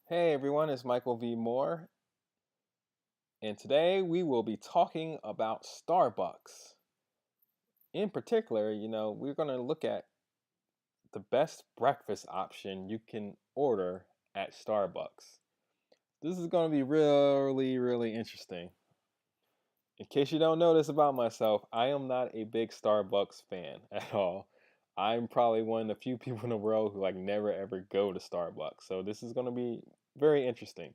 Hey everyone, it's Michael V. Moore, and today we will be talking about Starbucks. In particular, we're going to look at the best breakfast option you can order at Starbucks. This is going to be really, really interesting. In case you don't know this about myself, I am not a big Starbucks fan at all. I'm probably one of the few people in the world who never ever go to Starbucks. So this is going to be very interesting.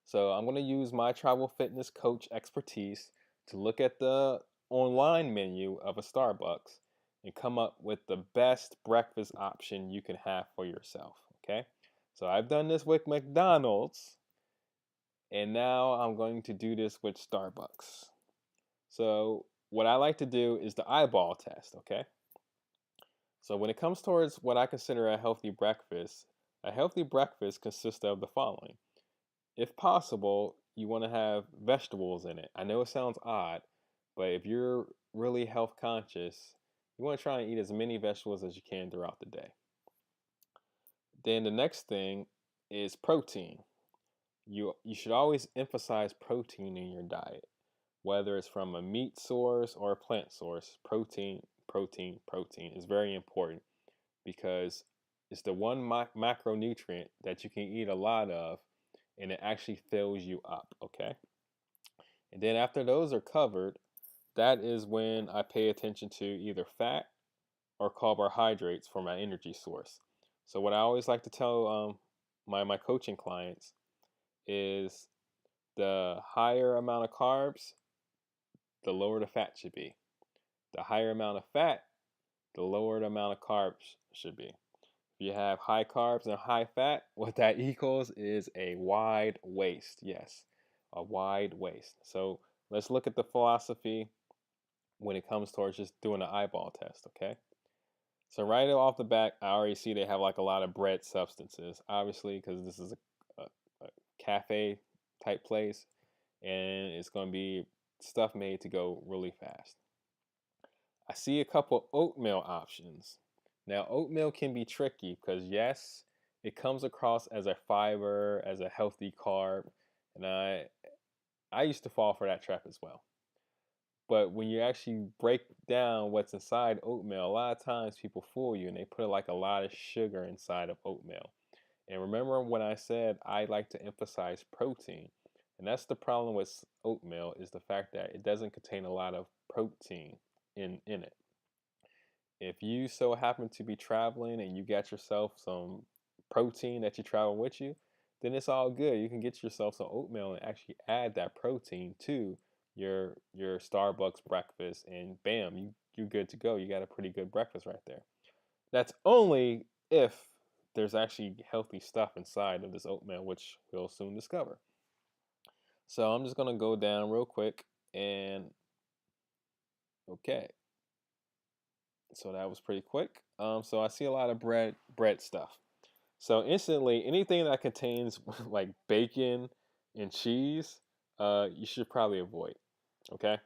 So I'm going to use my travel fitness coach expertise to look at the online menu of a Starbucks and come up with the best breakfast option you can have for yourself. Okay. So I've done this with McDonald's and now I'm going to do this with Starbucks. So what I like to do is the eyeball test. Okay. So when it comes towards what I consider a healthy breakfast consists of the following. If possible, you want to have vegetables in it. I know it sounds odd, but if you're really health conscious, you want to try and eat as many vegetables as you can throughout the day. Then the next thing is protein. You should always emphasize protein in your diet, whether it's from a meat source or a plant source. Protein is very important because it's the one macronutrient that you can eat a lot of and it actually fills you up, okay? And then after those are covered, that is when I pay attention to either fat or carbohydrates for my energy source. So what I always like to tell my coaching clients is the higher amount of carbs, the lower the fat should be. The higher amount of fat, the lower the amount of carbs should be. If you have high carbs and high fat, what that equals is a wide waist. Yes, a wide waist. So let's look at the philosophy when it comes towards just doing an eyeball test, okay? So right off the bat, I already see they have a lot of bread substances, obviously, because this is a cafe type place, and it's going to be stuff made to go really fast. I see a couple oatmeal options. Now, oatmeal can be tricky because, yes, it comes across as a fiber, as a healthy carb, and I used to fall for that trap as well. But when you actually break down what's inside oatmeal, a lot of times people fool you and they put a lot of sugar inside of oatmeal. And remember when I said I like to emphasize protein, and that's the problem with oatmeal is the fact that it doesn't contain a lot of protein in it. If you so happen to be traveling and you got yourself some protein that you travel with you, then it's all good. You can get yourself some oatmeal and actually add that protein to your Starbucks breakfast, and bam, you're good to go. You got a pretty good breakfast right there. That's only if there's actually healthy stuff inside of this oatmeal, which we'll soon discover. So I'm just gonna go down real quick and okay. So that was pretty quick. So I see a lot of bread stuff. So instantly, anything that contains like bacon and cheese, you should probably avoid. Okay,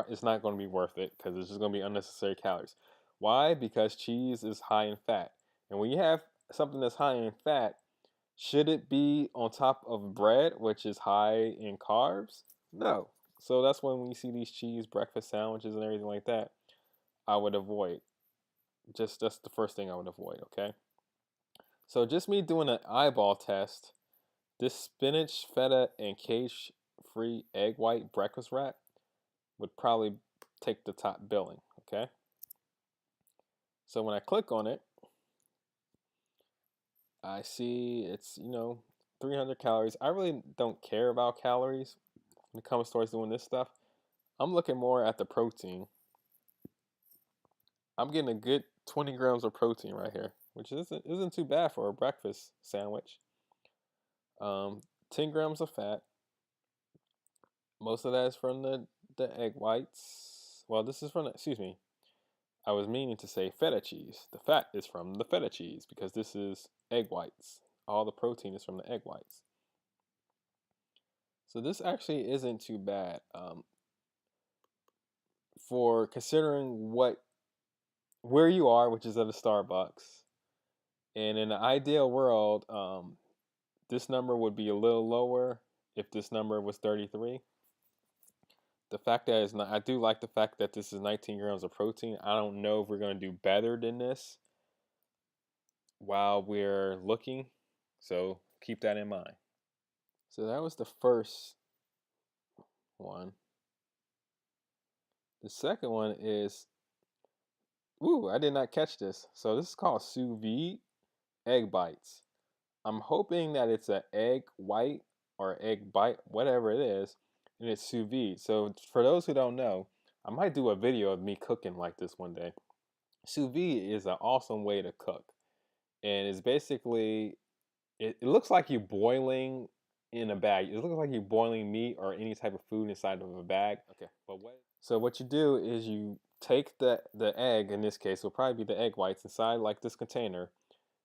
it's not going to be worth it because it's just going to be unnecessary calories. Why? Because cheese is high in fat, and when you have something that's high in fat, should it be on top of bread, which is high in carbs? No. So that's when you see these cheese breakfast sandwiches and everything like that, I would avoid. Just that's the first thing I would avoid. Okay. So just me doing an eyeball test, this spinach, feta, and cage-free egg white breakfast wrap would probably take the top billing, okay? So when I click on it, I see it's, 300 calories. I really don't care about calories when it comes towards doing this stuff. I'm looking more at the protein. I'm getting a good 20 grams of protein right here, which isn't too bad for a breakfast sandwich. 10 grams of fat. Most of that is from the egg whites. Well, this is from, excuse me, I was meaning to say feta cheese. The fat is from the feta cheese because this is egg whites. All the protein is from the egg whites. So this actually isn't too bad for considering where you are, which is at a Starbucks. And in the ideal world, This number would be a little lower if this number was 33. The fact that it's not, I do like the fact that this is 19 grams of protein. I don't know if we're going to do better than this while we're looking, so keep that in mind. So that was the first one. The second one is, ooh, I did not catch this. So this is called sous vide egg bites. I'm hoping that it's an egg white or egg bite, whatever it is, and it's sous vide. So for those who don't know, I might do a video of me cooking like this one day. Sous vide is an awesome way to cook, and it's basically it looks like you're boiling in a bag. It looks like you're boiling meat or any type of food inside of a bag. Okay, but what? So what you do is you take the egg, in this case will probably be the egg whites, inside like this container,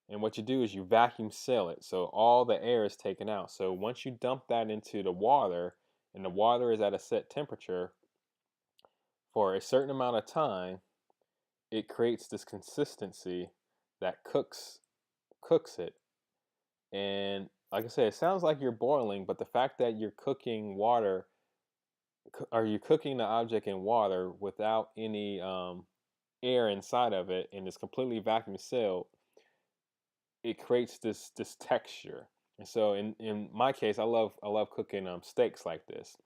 and what you do is you vacuum seal it so all the air is taken out. So once you dump that into the water, and the water is at a set temperature for a certain amount of time, it creates this consistency that cooks it. And like I said, it sounds like you're boiling, but the fact that you're cooking water, or you're cooking the object in water without any air inside of it, and it's completely vacuum sealed, it creates this texture. And so in my case, I love cooking steaks like this,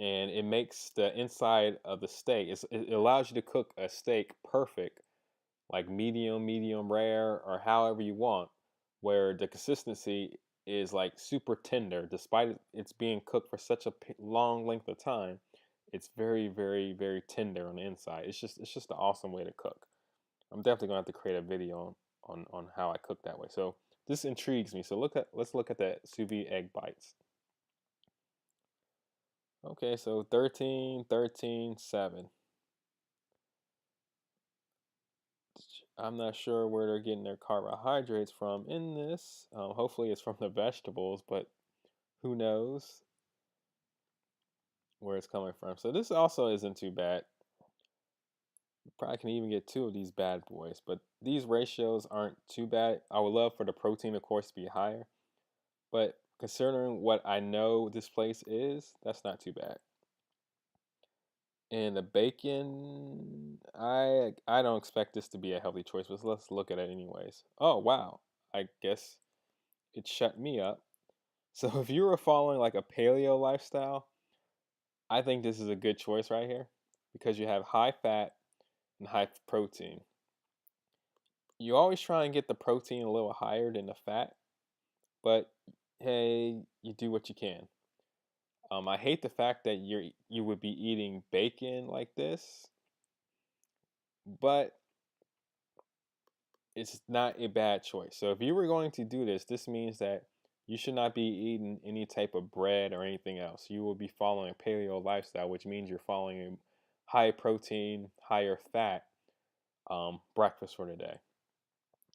and it makes the inside of the steak. It allows you to cook a steak perfect, like medium rare, or however you want, where the consistency is like super tender, despite it's being cooked for such a long length of time. It's very tender on the inside. It's just an awesome way to cook. I'm definitely gonna have to create a video on how I cook that way. So this intrigues me. So let's look at the sous vide egg bites. Okay, so 13, 13, 7. I'm not sure where they're getting their carbohydrates from in this. Hopefully it's from the vegetables, but who knows where it's coming from. So this also isn't too bad. You probably can even get 2 of these bad boys, but these ratios aren't too bad. I would love for the protein, of course, to be higher, but considering what I know this place is, that's not too bad. And the bacon, I don't expect this to be a healthy choice, but let's look at it anyways. Oh wow, I guess it shut me up. So if you were following like a paleo lifestyle, I think this is a good choice right here, because you have high fat and high protein. You always try and get the protein a little higher than the fat, but hey, you do what you can. I hate the fact that you would be eating bacon like this, but it's not a bad choice. So if you were going to do this, this means that you should not be eating any type of bread or anything else. You will be following a paleo lifestyle, which means you're following a high protein, higher fat breakfast for the day.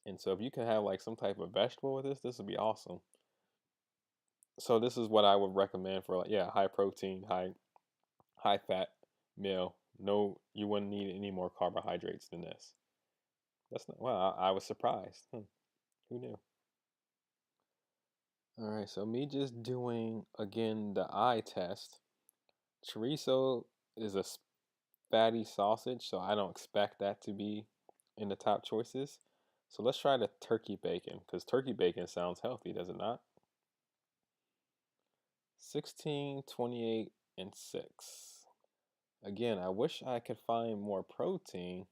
And so if you can have like some type of vegetable with this would be awesome. So this is what I would recommend for, like, yeah, high protein, high fat meal. No, you wouldn't need any more carbohydrates than this. That's not, well, I was surprised. Who knew? All right, so me just doing again the eye test. Chorizo is a fatty sausage, so I don't expect that to be in the top choices. So let's try the turkey bacon, because turkey bacon sounds healthy, does it not? 16, 28, and 6. Again, I wish I could find more protein,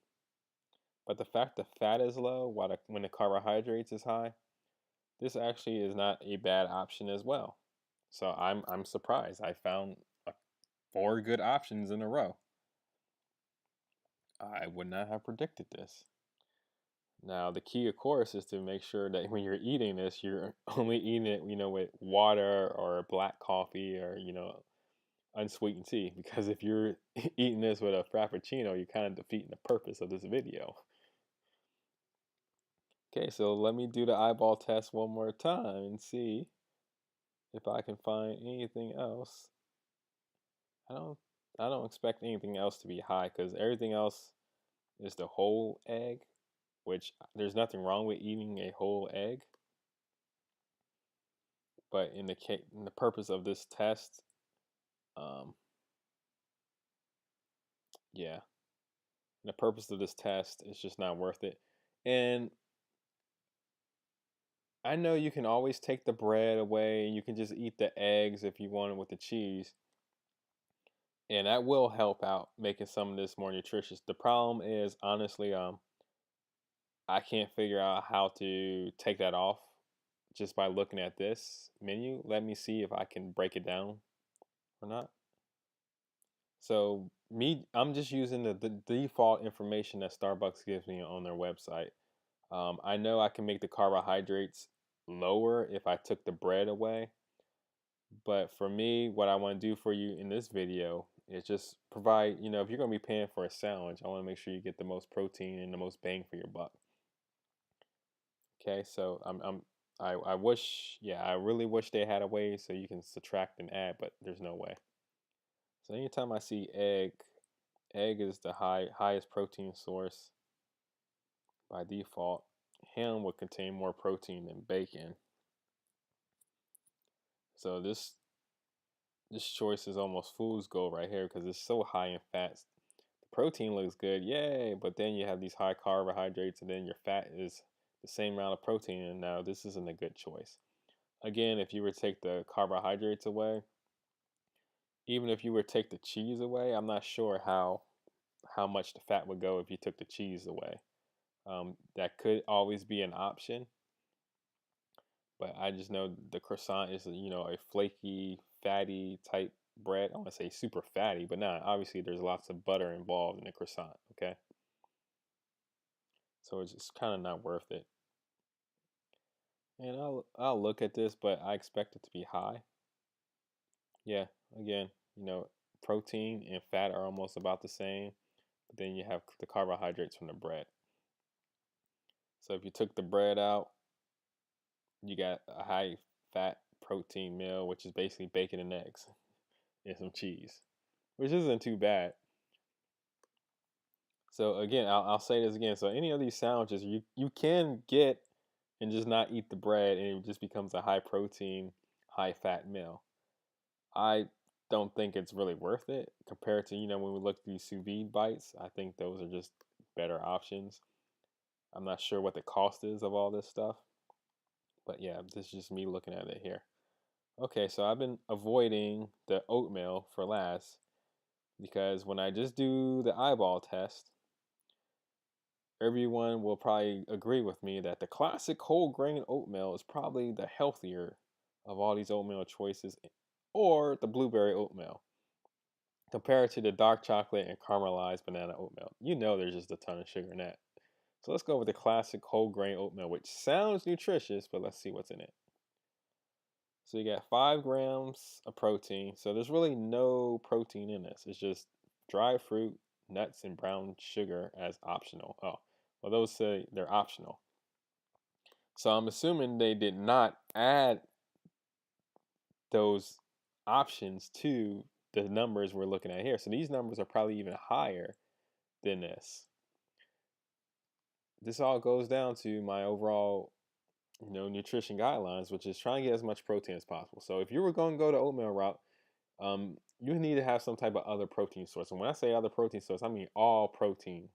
but the fact the fat is low when the carbohydrates is high, this actually is not a bad option as well. So I'm surprised. I found 4 good options in a row. I would not have predicted this. Now, the key, of course, is to make sure that when you're eating this, you're only eating it, with water or black coffee, or, unsweetened tea. Because if you're eating this with a frappuccino, you're kind of defeating the purpose of this video. Okay, so let me do the eyeball test one more time and see if I can find anything else. I don't expect anything else to be high, because everything else is the whole egg, which there's nothing wrong with eating a whole egg. But in the purpose of this test, um, yeah, the purpose of this test, it's just not worth it. And I know you can always take the bread away and you can just eat the eggs if you want it with the cheese. And that will help out making some of this more nutritious. The problem is honestly, I can't figure out how to take that off just by looking at this menu. Let me see if I can break it down or not. So I'm just using the default information that Starbucks gives me on their website. I know I can make the carbohydrates lower if I took the bread away, but for me, what I want to do for you in this video is just provide, if you're going to be paying for a sandwich, I want to make sure you get the most protein and the most bang for your buck. Okay, so I wish, yeah, I really wish they had a way so you can subtract and add, but there's no way. So anytime I see egg is the highest protein source by default. Ham would contain more protein than bacon. So this choice is almost fool's gold right here because it's so high in fats. The protein looks good, yay, but then you have these high carbohydrates and then your fat is the same amount of protein, and now this isn't a good choice. Again, if you were to take the carbohydrates away, even if you were to take the cheese away, I'm not sure how much the fat would go if you took the cheese away. That could always be an option, but I just know the croissant is, a flaky, fatty type bread. I want to say super fatty, but not. Obviously, there's lots of butter involved in the croissant. Okay, so it's just kind of not worth it. And I'll look at this, but I expect it to be high. Yeah, again, protein and fat are almost about the same, but then you have the carbohydrates from the bread. So if you took the bread out, you got a high fat protein meal, which is basically bacon and eggs and some cheese, which isn't too bad. So again, I'll say this again. So any of these sandwiches you can get and just not eat the bread, and it just becomes a high protein, high fat meal. I don't think it's really worth it compared to when we look at these sous vide bites. I think those are just better options. I'm not sure what the cost is of all this stuff, but yeah, this is just me looking at it here. Okay, so I've been avoiding the oatmeal for last because when I just do the eyeball test, everyone will probably agree with me that the classic whole grain oatmeal is probably the healthier of all these oatmeal choices, or the blueberry oatmeal compared to the dark chocolate and caramelized banana oatmeal. There's just a ton of sugar in that. So let's go with the classic whole grain oatmeal, which sounds nutritious, but let's see what's in it. So you got 5 grams of protein. So there's really no protein in this. It's just dried fruit, nuts, and brown sugar as optional. Oh, well, those say they're optional. So I'm assuming they did not add those options to the numbers we're looking at here. So these numbers are probably even higher than this. This all goes down to my overall, nutrition guidelines, which is trying to get as much protein as possible. So if you were going to go the oatmeal route, you need to have some type of other protein source. And when I say other protein source, I mean all protein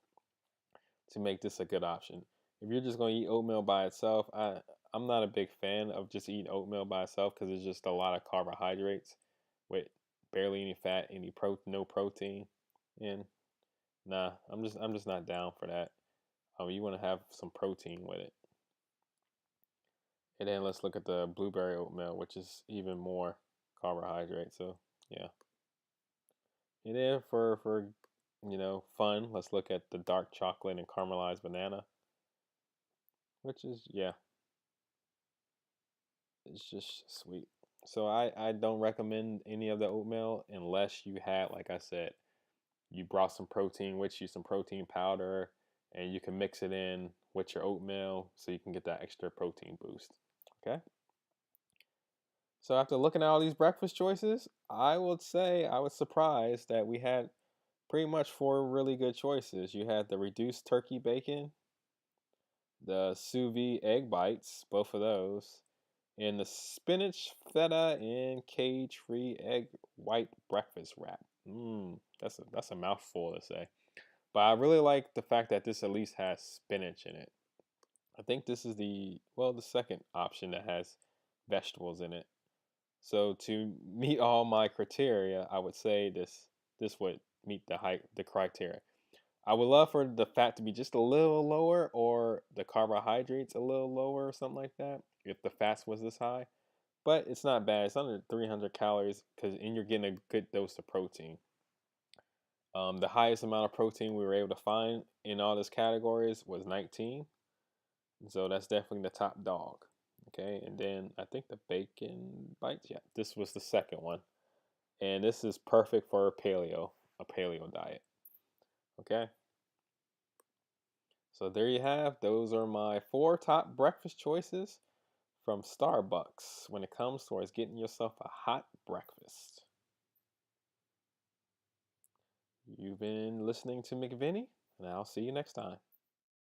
to make this a good option. If you're just going to eat oatmeal by itself, I'm not a big fan of just eating oatmeal by itself because it's just a lot of carbohydrates with barely any fat, no protein, and nah, I'm just not down for that. You want to have some protein with it. And then let's look at the blueberry oatmeal, which is even more carbohydrate. So yeah. And then for fun, let's look at the dark chocolate and caramelized banana, which is it's just sweet. So I don't recommend any of the oatmeal unless you had, like I said, you brought some protein with you, some protein powder, and you can mix it in with your oatmeal so you can get that extra protein boost. Okay? So after looking at all these breakfast choices, I would say I was surprised that we had pretty much 4 really good choices. You had the reduced turkey bacon, the sous vide egg bites, both of those. And the spinach, feta, and cage-free egg white breakfast wrap. That's a mouthful to say. But I really like the fact that this at least has spinach in it. I think this is the second option that has vegetables in it. So to meet all my criteria, I would say this would meet the criteria. I would love for the fat to be just a little lower or the carbohydrates a little lower or something like that if the fats was this high. But it's not bad. It's under 300 calories and you're getting a good dose of protein. The highest amount of protein we were able to find in all these categories was 19. So that's definitely the top dog. Okay, and then I think the bacon bites. Yeah, this was the second one, and this is perfect for a paleo diet. Okay, so there you have. Those are my 4 top breakfast choices from Starbucks when it comes towards getting yourself a hot breakfast. You've been listening to MicVinny, and I'll see you next time.